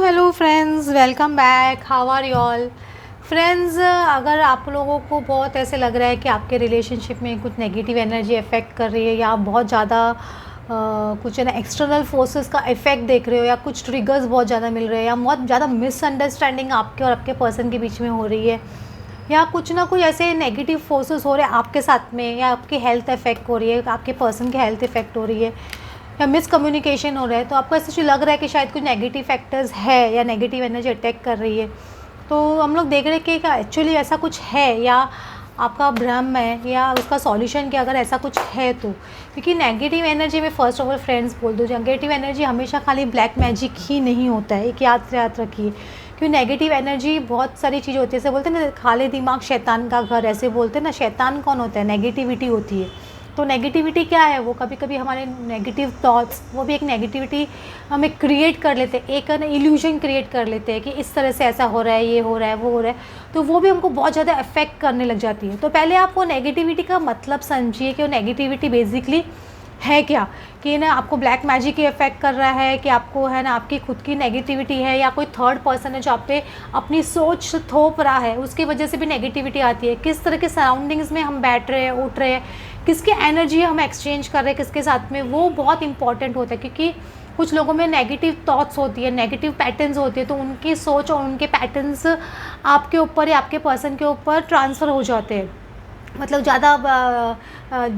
Hello friends, welcome back. How are you all friends. अगर आप लोगों को बहुत ऐसे लग रहा है कि आपके रिलेशनशिप में कुछ नेगेटिव एनर्जी इफ़ेक्ट कर रही है या आप बहुत ज़्यादा कुछ है ना एक्सटर्नल फोर्सेस का इफ़ेक्ट देख रहे हो या कुछ ट्रिगर्स बहुत ज़्यादा मिल रहे हैं या बहुत ज़्यादा मिसअंडरस्टैंडिंग आपके और आपके पर्सन के बीच में हो रही है या कुछ ना कुछ ऐसे नेगेटिव फोर्सेस हो रहे हैं आपके साथ में या आपकी हेल्थ इफ़ेक्ट हो रही है, आपके पर्सन की हेल्थ इफ़ेक्ट हो रही है या मिसकम्युनिकेशन हो रहा है, तो आपको ऐसा कुछ लग रहा है कि शायद कुछ नेगेटिव फैक्टर्स है या नेगेटिव एनर्जी अटैक कर रही है, तो हम लोग देख रहे हैं कि एक्चुअली ऐसा कुछ है या आपका भ्रम है या उसका सॉल्यूशन क्या, अगर ऐसा कुछ है तो। क्योंकि नेगेटिव एनर्जी में फ़र्स्ट ऑफ ऑल फ्रेंड्स बोल दो, नेगेटिव एनर्जी हमेशा खाली ब्लैक मैजिक ही नहीं होता है, एक याद रखिए। क्योंकि नेगेटिव एनर्जी बहुत सारी चीज़ होती है, जैसे बोलते हैं ना खाली दिमाग शैतान का घर, ऐसे बोलते हैं ना। शैतान कौन होता है? नेगेटिविटी होती है। तो नेगेटिविटी क्या है? वो कभी कभी हमारे नेगेटिव थॉट्स, वो भी एक नेगेटिविटी हमें क्रिएट कर लेते हैं, एक ना इल्यूजन क्रिएट कर लेते हैं कि इस तरह से ऐसा हो रहा है, ये हो रहा है, वो हो रहा है, तो वो भी हमको बहुत ज़्यादा अफेक्ट करने लग जाती है। तो पहले आप वो नेगेटिविटी का मतलब समझिए कि वो नेगेटिविटी बेसिकली है क्या, कि ना आपको ब्लैक मैजिक ही इफेक्ट कर रहा है, कि आपको है ना आपकी खुद की नेगेटिविटी है या कोई थर्ड पर्सन है जो आप पे अपनी सोच थोप रहा है, उसकी वजह से भी नेगेटिविटी आती है। किस तरह के सराउंडिंग्स में हम बैठ रहे हैं, उठ रहे हैं, किसकी एनर्जी हम एक्सचेंज कर रहे हैं किसके साथ में, वो बहुत इंपॉर्टेंट होता है। क्योंकि कुछ लोगों में नेगेटिव थॉट्स होती है, नेगेटिव पैटर्न्स होती है, तो उनकी सोच और उनके पैटर्न्स आपके ऊपर या आपके पर्सन के ऊपर ट्रांसफ़र हो जाते हैं, मतलब ज़्यादा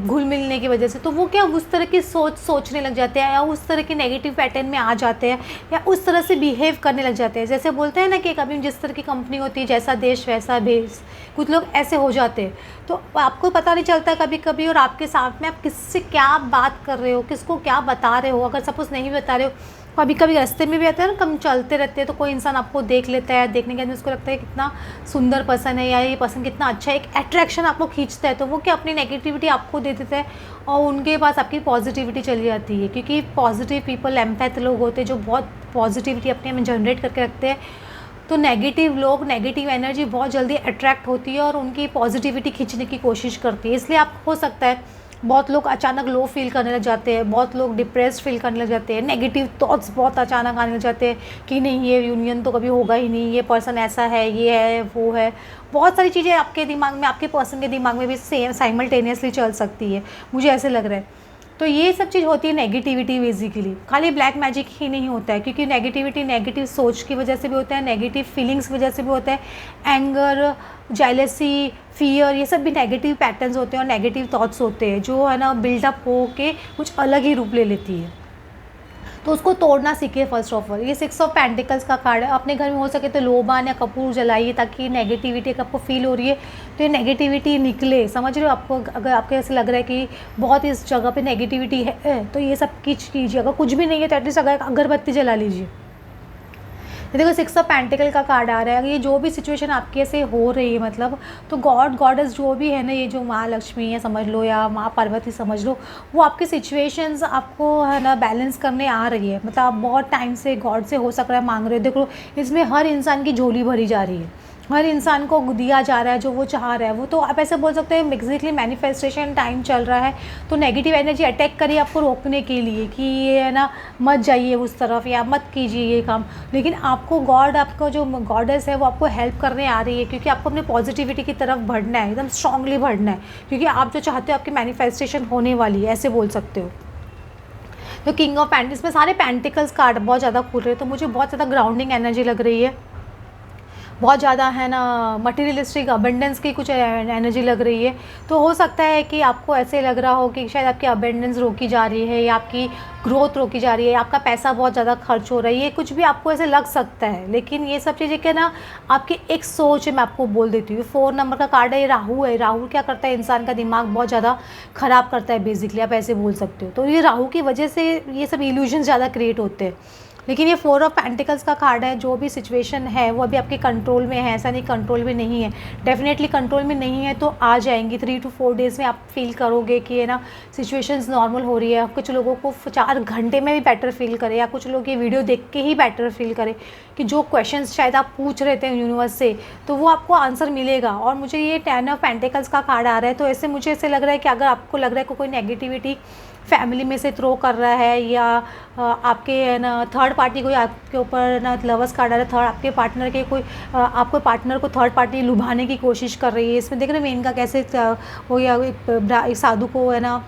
घुल मिलने की वजह से। तो वो क्या उस तरह की सोचने लग जाते हैं या उस तरह के नेगेटिव पैटर्न में आ जाते हैं या उस तरह से बिहेव करने लग जाते हैं। जैसे बोलते हैं ना कि कभी जिस तरह की कंपनी होती है, जैसा देश वैसा भेष, कुछ लोग ऐसे हो जाते हैं। तो आपको पता नहीं चलता कभी कभी, और आपके साथ में आप किससे क्या बात कर रहे हो, किसको क्या बता रहे हो। अगर सपोज़ नहीं बता रहे हो, कभी कभी रास्ते में भी आता है ना, कम चलते रहते हैं तो कोई इंसान आपको देख लेता है, देखने के बाद उसको लगता है कितना सुंदर पर्सन है या ये पर्सन कितना अच्छा है, एक अट्रैक्शन आपको खींचता है, तो वो क्या अपनी नेगेटिविटी आपको दे देता है और उनके पास आपकी पॉजिटिविटी चली जाती है। क्योंकि पॉजिटिव पीपल, एम्पैथ लोग होते हैं जो बहुत पॉजिटिविटी अपने में जनरेट करके रखते हैं। तो नेगेटिव लोग, नेगेटिव एनर्जी बहुत जल्दी अट्रैक्ट होती है और उनकी पॉजिटिविटी खींचने की कोशिश करती है। इसलिए आप हो सकता है बहुत लोग अचानक लो फील करने लग जाते हैं, बहुत लोग डिप्रेस्ड फील करने लग जाते हैं, नेगेटिव थॉट्स बहुत अचानक आने लग जाते हैं कि नहीं ये यूनियन तो कभी होगा ही नहीं, ये पर्सन ऐसा है, ये है, वो है। बहुत सारी चीज़ें आपके दिमाग में, आपके पर्सन के दिमाग में भी सेम साइमल्टेनियसली चल सकती है, मुझे ऐसे लग रहा है। तो ये सब चीज़ होती है नेगेटिविटी बेसिकली। खाली ब्लैक मैजिक ही नहीं होता है, क्योंकि नेगेटिविटी नेगेटिव सोच की वजह से भी होता है, नेगेटिव फीलिंग्स की वजह से भी होता है। एंगर, जेलसी, फियर, ये सब भी नेगेटिव पैटर्न्स होते हैं और नेगेटिव थॉट्स होते हैं जो है ना बिल्डअप हो के कुछ अलग ही रूप ले लेती है। तो उसको तोड़ना सीखिए फर्स्ट ऑफ ऑल। ये 6 ऑफ पेंटिकल्स का कार्ड है। अपने घर में हो सके तो लोबान या कपूर जलाइए, ताकि नेगेटिविटी आपको फील हो रही है तो ये नेगेटिविटी निकले। समझ रहे हो? आपको अगर आपके ऐसे लग रहा है कि बहुत इस जगह पे नेगेटिविटी है तो ये सब कीजिए। अगर कुछ भी नहीं है तो एटलीस्ट अगर अगरबत्ती जला लीजिए। ये देखो 6 ऑफ पेंटिकल का कार्ड आ रहा है। ये जो भी सिचुएशन आपके ऐसे हो रही है, मतलब तो गॉड गॉडेस जो भी है ना, ये जो माँ लक्ष्मी है समझ लो या माँ पार्वती समझ लो, वो आपके सिचुएशंस आपको है ना बैलेंस करने आ रही है। मतलब आप बहुत टाइम से गॉड से हो सक रहा है मांग रहे हो। देखो इसमें हर इंसान की झोली भरी जा रही है, हर इंसान को दिया जा रहा है जो वो चाह रहा है वो। तो आप ऐसे बोल सकते हैं बेसिकली मैनिफेस्टेशन टाइम चल रहा है, तो नेगेटिव एनर्जी अटैक करिए आपको रोकने के लिए कि ये है ना मत जाइए उस तरफ या मत कीजिए ये काम। लेकिन आपको गॉड, आपका जो गॉडेस है वो आपको हेल्प करने आ रही है, क्योंकि आपको अपनी पॉजिटिविटी की तरफ बढ़ना है, एकदम स्ट्रांगली बढ़ना है, क्योंकि आप जो चाहते हो आपकी मैनिफेस्टेशन होने वाली है, ऐसे बोल सकते हो। तो किंग ऑफ पेंटिकल्स में सारे पेंटिकल्स कार्ड बहुत ज़्यादा खुल रहे हैं, तो मुझे बहुत ज़्यादा ग्राउंडिंग एनर्जी लग रही है, बहुत ज़्यादा है ना मटेरियलिस्टिक अबेंडेंस की कुछ एनर्जी लग रही है। तो हो सकता है कि आपको ऐसे लग रहा हो कि शायद आपकी अबेंडेंस रोकी जा रही है या आपकी ग्रोथ रोकी जा रही है, आपका पैसा बहुत ज़्यादा खर्च हो रहा है, ये कुछ भी आपको ऐसे लग सकता है। लेकिन ये सब चीज़ें क्या ना आपकी एक सोच है, मैं आपको बोल देती हूँ। 4 नंबर का कार्ड है, ये राहु है। राहु क्या करता है? इंसान का दिमाग बहुत ज़्यादा ख़राब करता है बेसिकली, आप ऐसे बोल सकते हो। तो ये राहु की वजह से ये सब इल्यूजन ज़्यादा क्रिएट होते हैं। लेकिन ये 4 ऑफ पेंटिकल्स का कार्ड है। जो भी सिचुएशन है वो अभी आपके कंट्रोल में है, ऐसा नहीं कंट्रोल में नहीं है, डेफिनेटली कंट्रोल में नहीं है, तो आ जाएंगी 3 to 4 डेज़ में। आप फील करोगे कि है ना सिचुएशंस नॉर्मल हो रही है। कुछ लोगों को 4 घंटे में भी बेटर फील करे, या कुछ लोग ये वीडियो देख के ही बेटर फील करे कि जो क्वेश्चंस शायद आप पूछ रहे थे यूनिवर्स से, तो वो आपको आंसर मिलेगा। और मुझे ये 10 ऑफ पेंटिकल्स का कार्ड आ रहा है, तो ऐसे मुझे ऐसे लग रहा है कि अगर आपको लग रहा है कि कोई नेगेटिविटी फैमिली में से थ्रो कर रहा है, या आपके है ना थर्ड पार्टी कोई आपके ऊपर ना लवर्स कार्ड आ रहा है, थर्ड आपके पार्टनर के कोई आपको पार्टनर को थर्ड पार्टी लुभाने की कोशिश कर रही है। इसमें देख रहे हैं मेन का कैसे वो या एक साधु को है ना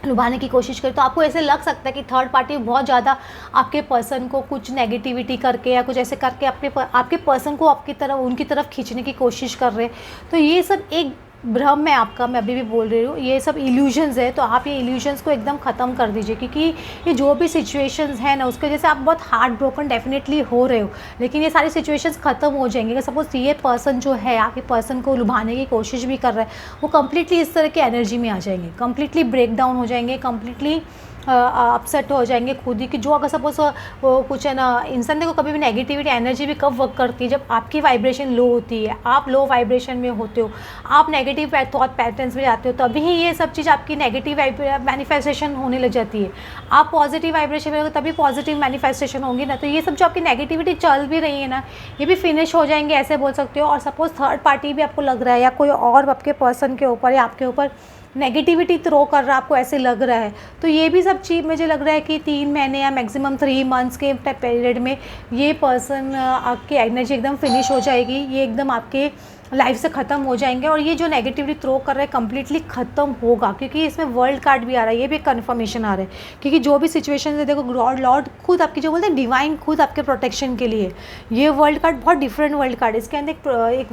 लुभाने की कोशिश करे। तो आपको ऐसे लग सकता है कि थर्ड पार्टी बहुत ज़्यादा आपके पर्सन को कुछ नेगेटिविटी करके या कुछ ऐसे करके आपके पर्सन को आपकी तरफ उनकी तरफ खींचने की कोशिश कर रहे हैं। तो ये सब एक भ्रम है आपका, मैं अभी भी बोल रही हूँ, ये सब इल्यूजन्स है। तो आप ये इल्यूजन्स को एकदम ख़त्म कर दीजिए, क्योंकि ये जो भी सिचुएशंस है ना उसके वजह से आप बहुत हार्ट ब्रोकन डेफिनेटली हो रहे हो, लेकिन ये सारी सिचुएशंस ख़त्म हो जाएंगे। अगर सपोज ये पर्सन जो है आपके पर्सन को लुभाने की कोशिश भी कर रहा है, वो कम्प्लीटली इस तरह की एनर्जी में आ जाएंगे, कम्प्लीटली ब्रेक डाउन हो जाएंगे, कम्प्लीटली अपसेट हो जाएंगे खुद ही। कि जो अगर सपोज वो कुछ है ना, इंसान देखो कभी भी नेगेटिविटी एनर्जी भी कब वर्क करती है, जब आपकी वाइब्रेशन लो होती है, आप लो वाइब्रेशन में होते हो, आप नेगेटिव थॉट पैटर्न्स में जाते हो, तभी ये सब चीज़ आपकी नेगेटिव मैनिफेस्टेशन होने लग जाती है। आप पॉजिटिव वाइब्रेशन में हो तभी पॉजिटिव मैनिफेस्टेशन होंगी ना। तो ये सब जो आपकी नेगेटिविटी चल भी रही है ना, ये भी फिनिश हो जाएंगे, ऐसे बोल सकते हो। और सपोज थर्ड पार्टी भी आपको लग रहा है या कोई और आपके पर्सन के ऊपर या आपके ऊपर नेगेटिविटी थ्रो कर रहा है, आपको ऐसे लग रहा है, तो ये भी सब चीज़ मुझे लग रहा है कि 3 महीने या मैक्सिमम 3 मंथ्स के पीरियड में ये पर्सन आपकी एनर्जी एकदम फिनिश हो जाएगी, ये एकदम आपके लाइफ से ख़त्म हो जाएंगे। और ये जो नेगेटिविटी थ्रो कर रहा है कम्प्लीटली ख़त्म होगा, क्योंकि इसमें वर्ल्ड कार्ड भी आ रहा है, ये भी कन्फर्मेशन आ रहा है। क्योंकि जो भी सिचुएशन है देखो, लॉर्ड खुद आपकी जो बोलते हैं डिवाइन खुद आपके प्रोटेक्शन के लिए, ये वर्ल्ड कार्ड बहुत डिफरेंट वर्ल्ड कार्ड है। इसके अंदर एक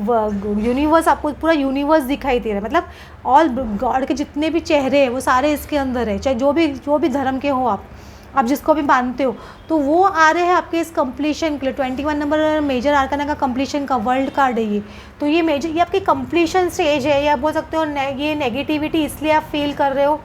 यूनिवर्स, आपको पूरा यूनिवर्स दिखाई दे रहा है, मतलब ऑल गॉड के जितने भी चेहरे हैं वो सारे इसके अंदर है, चाहे जो भी धर्म के हो आप जिसको भी मानते हो, तो वो आ रहे हैं आपके इस कंप्लीशन के लिए। 21 नंबर मेजर आर्काना का कंप्लीशन का वर्ल्ड कार्ड है ये। तो ये मेजर, ये आपकी कंप्लीशन स्टेज है, या बोल सकते हो ये नेगेटिविटी इसलिए आप फील कर रहे हो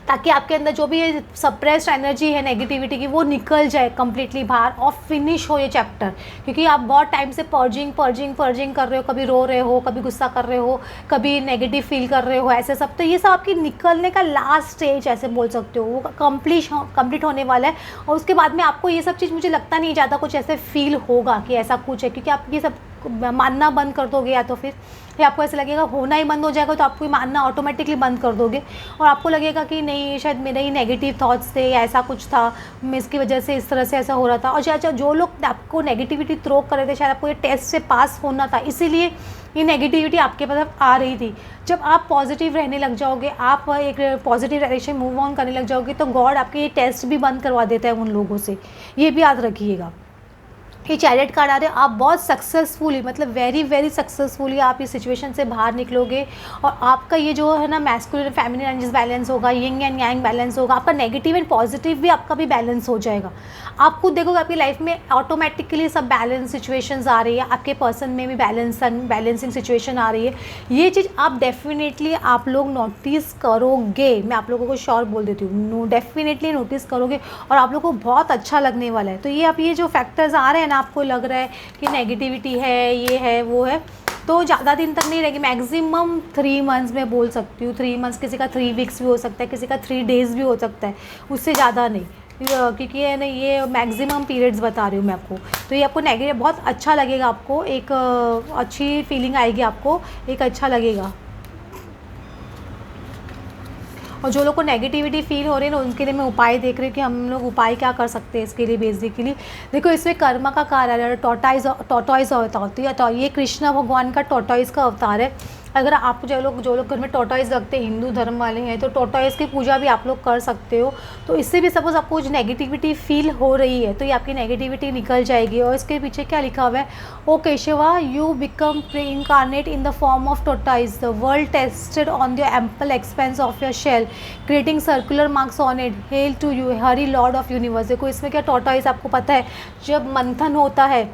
ताकि आपके अंदर जो भी ये सप्रेस्ड एनर्जी है नेगेटिविटी की, वो निकल जाए कम्प्लीटली बाहर और फिनिश हो ये चैप्टर। क्योंकि आप बहुत टाइम से पर्जिंग कर रहे हो, कभी रो रहे हो, कभी गुस्सा कर रहे हो, कभी नेगेटिव फील कर रहे हो, ऐसे सब। तो ये सब आपकी निकलने का लास्ट स्टेज ऐसे बोल सकते हो, वो कंप्लीट होने वाला है। और उसके बाद में आपको ये सब चीज़, मुझे लगता नहीं ज़्यादा कुछ ऐसे फील होगा कि ऐसा कुछ है, क्योंकि आप ये सब मानना बंद कर दोगे, या तो फिर आपको ऐसा लगेगा होना ही बंद हो जाएगा, तो आपको मानना ऑटोमेटिकली बंद कर दोगे और आपको लगेगा कि नहीं शायद मेरे ही नेगेटिव थॉट्स थे या ऐसा कुछ था, मैं इसकी वजह से इस तरह से ऐसा हो रहा था। और शायद जो लोग आपको नेगेटिविटी थ्रो कर रहे थे, शायद आपको ये टेस्ट से पास होना था, इसीलिए ये नेगेटिविटी आपके तरफ आ रही थी। जब आप पॉजिटिव रहने लग जाओगे, आप एक पॉजिटिव डायरेक्शन मूव ऑन करने लग जाओगे, तो गॉड आपके ये टेस्ट भी बंद करवा देता है उन लोगों से, ये भी याद रखिएगा। ये चैरियट कार्ड आ रहे हैं, आप बहुत सक्सेसफुली, मतलब वेरी सक्सेसफुली आप इस सिचुएशन से बाहर निकलोगे। और आपका ये जो है ना मैस्कुलिन फेमिनिन एनर्जीज बैलेंस होगा, यिंग एंड यांग बैलेंस होगा, आपका नेगेटिव एंड पॉजिटिव भी आपका भी बैलेंस हो जाएगा। आप खुद देखोगे आपकी लाइफ में ऑटोमेटिकली सब बैलेंस सिचुएशंस आ रही है, आपके पर्सन में भी बैलेंसिंग सिचुएशन आ रही है। ये चीज़ आप डेफिनेटली आप लोग नोटिस करोगे, मैं आप लोगों को श्योर बोल देती हूँ, डेफिनेटली नोटिस करोगे और आप लोगों को बहुत अच्छा लगने वाला है। तो ये आप ये जो फैक्टर्स आ रहे हैं ना, आपको लग रहा है कि नेगेटिविटी है, ये है, वो है, तो ज़्यादा दिन तक नहीं रहेगी, मैक्सिमम 3 मंथ्स में बोल सकती हूँ। 3 मंथ्स, किसी का 3 वीक्स भी हो सकता है, किसी का 3 डेज़ भी हो सकता है, उससे ज़्यादा नहीं, क्योंकि ये ना ये मैक्सिमम पीरियड्स बता रही हूँ मैं आपको। तो ये आपको नेगेटिव बहुत अच्छा लगेगा, आपको एक अच्छी फीलिंग आएगी, आपको एक अच्छा लगेगा। और जो लोग को नेगेटिविटी फील हो रही है ना, उनके लिए मैं उपाय देख रही हूँ कि हम लोग उपाय क्या कर सकते हैं इसके लिए। बेसिकली देखो, इसमें कर्मा का कार्य है, टॉर्टॉइज अवतार होती है, तो ये कृष्ण भगवान का टॉर्टॉइज का अवतार है। अगर आप जो लोग घर में टॉर्टॉइज रखते हैं, हिंदू धर्म वाले हैं, तो टॉर्टॉइज की पूजा भी आप लोग कर सकते हो। तो इससे भी सपोज आपको कुछ नेगेटिविटी फील हो रही है, तो ये आपकी नेगेटिविटी निकल जाएगी। और इसके पीछे क्या लिखा हुआ है, O Keshava, you become pre incarnate in the form of tortoise, the world tested on the ample expanse of your shell, creating circular marks on it, hail to you Hari lord of universe. देखो इसमें क्या, tortoise आपको पता है जब मंथन होता है,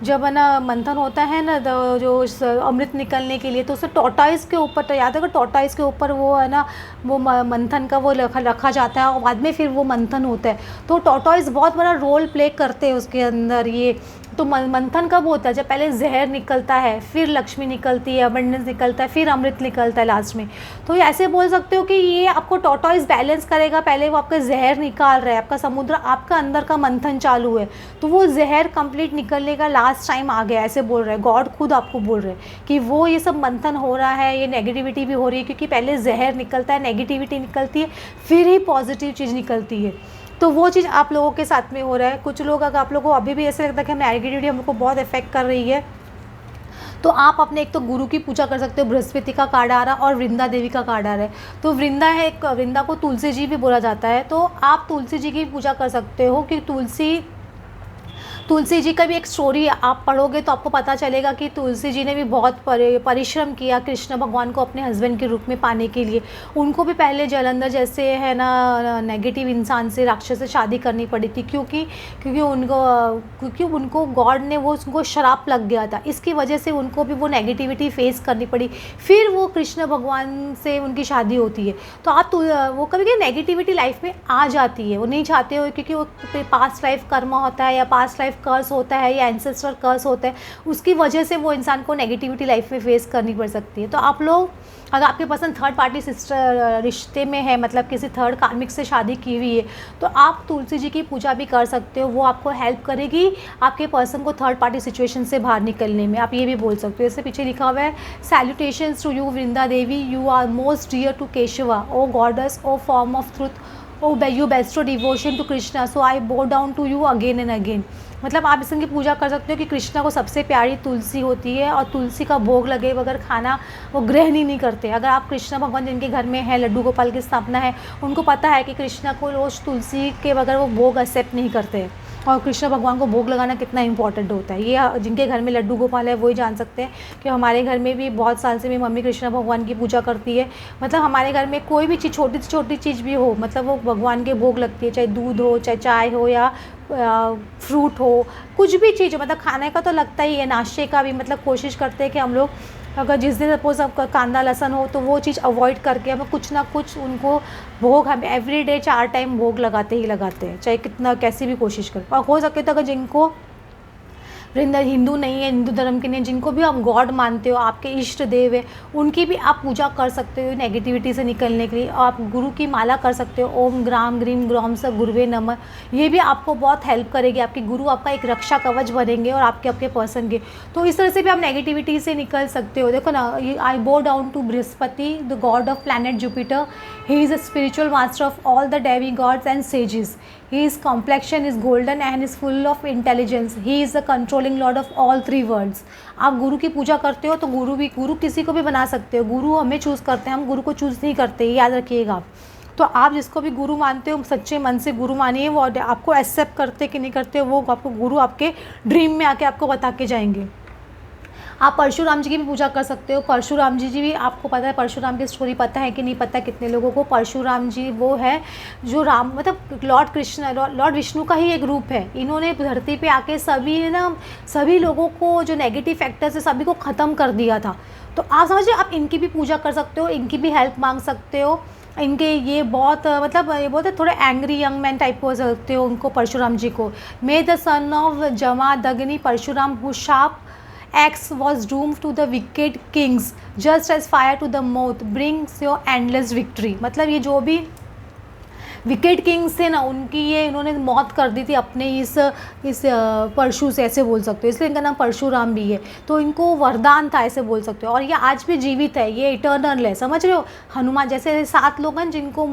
जब है ना मंथन होता है ना, जो अमृत निकलने के लिए, तो उसे टॉर्टॉइज के ऊपर, तो याद है कि टॉर्टॉइज के ऊपर वो है ना, वो मंथन का वो रखा जाता है और बाद में फिर वो मंथन होता है। तो टॉर्टॉइज बहुत बड़ा रोल प्ले करते हैं उसके अंदर, ये तो मंथन कब होता है? जब पहले जहर निकलता है, फिर लक्ष्मी निकलती है, अबंडेंस निकलता है, फिर अमृत निकलता है लास्ट में। तो ऐसे बोल सकते हो कि ये आपको टॉर्टोइस बैलेंस करेगा। पहले वो आपका जहर निकाल रहा है, आपका समुद्र आपका अंदर का मंथन चालू है, तो वो जहर कंप्लीट निकलने का लास्ट टाइम आ गया, ऐसे बोल रहे हैं गॉड, खुद आपको बोल रहे हैं कि वो ये सब मंथन हो रहा है, ये नेगेटिविटी भी हो रही है, क्योंकि पहले जहर निकलता है, नेगेटिविटी निकलती है, फिर ही पॉजिटिव चीज़ निकलती है। तो वो चीज़ आप लोगों के साथ में हो रहा है। कुछ लोग, अगर आप लोगों को अभी भी ऐसे लगता है कि नेगेटिविटी हमको बहुत इफेक्ट कर रही है, तो आप अपने एक तो गुरु की पूजा कर सकते हो। बृहस्पति का कार्ड आ रहा और वृंदा देवी का कार्ड आ रहा है, तो वृंदा है, वृंदा को तुलसी जी भी बोला जाता है, तो आप तुलसी जी की पूजा कर सकते हो कि तुलसी जी का भी एक स्टोरी आप पढ़ोगे तो आपको पता चलेगा कि तुलसी जी ने भी बहुत परिश्रम किया कृष्ण भगवान को अपने हस्बैंड के रूप में पाने के लिए। उनको भी पहले जलंधर जैसे है ना नेगेटिव इंसान से, राक्षस से शादी करनी पड़ी थी, क्योंकि उनको गॉड ने उनको श्राप लग गया था, इसकी वजह से उनको भी वो नेगेटिविटी फेस करनी पड़ी, फिर वो कृष्ण भगवान से उनकी शादी होती है। तो आप वो कभी नेगेटिविटी लाइफ में आ जाती है, वो नहीं चाहते हो, क्योंकि वो पास्ट लाइफ कर्म होता है या पास्ट लाइफ कर्स होता है या एंसेस्टर कर्स होता है, उसकी वजह से वो इंसान को नेगेटिविटी लाइफ में फेस करनी पड़ सकती है। तो आप लोग, अगर आपके पसंद थर्ड पार्टी सिस्टर रिश्ते में है, मतलब किसी थर्ड कार्मिक से शादी की हुई है, तो आप तुलसी जी की पूजा भी कर सकते हो। वो आपको हेल्प करेगी आपके पर्सन को थर्ड पार्टी सिचुएशन से बाहर निकलने में। आप ये भी बोल सकते हो। इससे पीछे लिखा हुआ है, salutations to you Vrinda Devi, you are most dear to Keshava, O goddess, O form of truth, O you bestow devotion to Krishna, so I bow down to you again and again. मतलब आप इसकी पूजा कर सकते हो कि कृष्णा को सबसे प्यारी तुलसी होती है, और तुलसी का भोग लगे बगैर खाना वो ग्रहण ही नहीं करते। अगर आप कृष्णा भगवान जिनके घर में है, लड्डू गोपाल की स्थापना है, उनको पता है कि कृष्णा को रोज़ तुलसी के बगैर वो भोग एक्सेप्ट नहीं करते, और कृष्ण भगवान को भोग लगाना कितना इंपॉर्टेंट होता है। ये जिनके घर में लड्डू गोपाल है वही जान सकते हैं कि हमारे घर में भी बहुत साल से मेरी मम्मी कृष्ण भगवान की पूजा करती है। मतलब हमारे घर में कोई भी चीज़, छोटी से छोटी चीज़ भी हो, मतलब वो भगवान के भोग लगती है, चाहे दूध हो, चाहे चाय हो, या फ्रूट हो, कुछ भी चीज़ हो, मतलब खाने का तो लगता ही है, नाश्ते का भी। मतलब कोशिश करते हैं कि हम लोग, अगर जिस दिन सपोज आपका कांदा लहसुन हो, तो वो चीज़ अवॉइड करके हमें कुछ ना कुछ उनको भोग, हम एवरीडे 4 टाइम भोग लगाते ही लगाते हैं, चाहे कितना कैसी भी कोशिश करें। और हो सके तो अगर जिनको हिंदू नहीं है, हिंदू धर्म के नहीं, जिनको भी आप गॉड मानते हो, आपके इष्ट देव है, उनकी भी आप पूजा कर सकते हो नेगेटिविटी से निकलने के लिए। आप गुरु की माला कर सकते हो, ओम ग्राम ग्रीम ग्रॉम स गुरुवे नमः। ये भी आपको बहुत हेल्प करेगी, आपके गुरु आपका एक रक्षा कवच बनेंगे, और आपके पर्सन के। तो इस तरह से भी आप नेगेटिविटी से निकल सकते हो। देखो ना, I bow down to Brihaspati, the god of planet Jupiter, he is a spiritual master of all the devi gods and sages, his complexion is golden and is full of intelligence, he is the controlling lord of all 3 worlds। आप गुरु की पूजा करते हो तो गुरु किसी को भी बना सकते हो, गुरु हमें चूज़ करते हैं, हम गुरु को चूज़ नहीं करते, ये याद रखिएगा। तो आप जिसको भी गुरु मानते हो, सच्चे मन से गुरु मानिए, वो आपको एक्सेप्ट करते कि नहीं करते, वो आपको गुरु आपके ड्रीम में आके आपको बता के जाएंगे। आप परशुराम जी की भी पूजा कर सकते हो। परशुराम जी भी आपको पता है, परशुराम की स्टोरी पता है कि नहीं पता कितने लोगों को। परशुराम जी वो है जो राम, मतलब लॉर्ड कृष्ण, लॉर्ड विष्णु का ही एक रूप है। इन्होंने धरती पे आके सभी लोगों को जो नेगेटिव फैक्टर्स है सभी को ख़त्म कर दिया था। तो आप समझिए, आप इनकी भी पूजा कर सकते हो, इनकी भी हेल्प मांग सकते हो। इनके ये बहुत मतलब ये बोलते थोड़े एंग्री यंग मैन टाइप हो सकते हो उनको, परशुराम जी को। May the son of Jamadagni Parashuram who sharp X was doomed to the wicked kings, just as fire to the mouth brings your endless victory। मतलब ये जो भी विकेट किंग्स थे ना, उनकी ये इन्होंने मौत कर दी थी अपने इस परशु से, ऐसे बोल सकते हो, इसलिए इनका नाम परशुराम भी है। तो इनको वरदान था, ऐसे बोल सकते हो, और ये आज भी जीवित है, ये इटर्नल है, समझ रहे हो। हनुमान जैसे 7 लोग हैं जिनको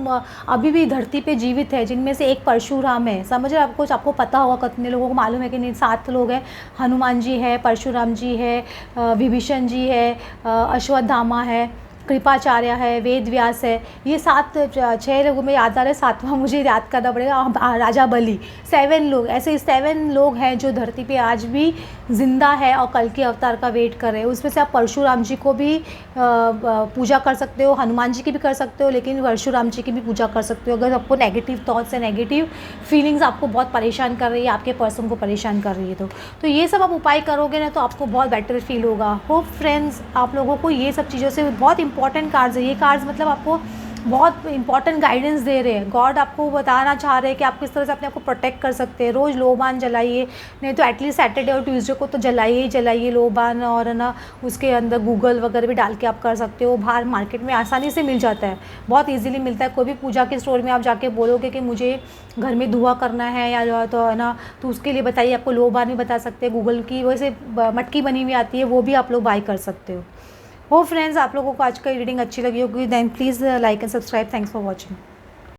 अभी भी धरती पे जीवित है, जिनमें से एक परशुराम है, समझ रहे हो। आपको पता होगा, कितने लोगों को मालूम है कि नहीं, 7 लोग हैं। हनुमान जी है, परशुराम जी है, विभीषण जी है, अश्वत्थामा है, कृपाचार्य है, वेद व्यास है। ये 6 लोगों में याद आ रहे, 7वां मुझे याद करना पड़ेगा, राजा बलि। 7 लोग, ऐसे 7 लोग हैं जो धरती पे आज भी जिंदा है और कल के अवतार का वेट कर रहे हैं। उसमें से आप परशुराम जी को भी पूजा कर सकते हो, हनुमान जी की भी कर सकते हो, लेकिन परशुराम जी की भी पूजा कर सकते हो अगर आपको नेगेटिव थॉट्स है, नेगेटिव फीलिंग्स आपको बहुत परेशान कर रही है, आपके पर्सन को परेशान कर रही है। तो ये सब आप उपाय करोगे ना, तो आपको बहुत बेटर फील होगा। होप फ्रेंड्स, आप लोगों को ये सब चीज़ों से बहुत इंपॉर्टेंट कार्ड्स है ये कार्ड्स, मतलब आपको बहुत इंपॉर्टेंट गाइडेंस दे रहे हैं। गॉड आपको बताना चाह रहे हैं कि आप किस तरह से अपने आप को प्रोटेक्ट कर सकते हैं। रोज़ लोबान जलाइए, नहीं तो एटलीस्ट सैटरडे और ट्यूसडे को तो जलाइए ही जलाइए लोबान, और है ना उसके अंदर गूगल वगैरह भी डाल के आप कर सकते हो। बाहर मार्केट में आसानी से मिल जाता है, बहुत ईजिली मिलता है। कोई भी पूजा के स्टोर में आप जाके बोलोगे कि मुझे घर में धुआं करना है या जो तो है ना, तो उसके लिए बताइए, आपको लोबान भी बता सकते हैं। गूगल की वैसे मटकी बनी हुई आती है, वो भी आप लोग बाई कर सकते हो। फ्रेंड्स, आप लोगों को आज का रीडिंग अच्छी लगी होगी, then please like and subscribe. Thanks for watching.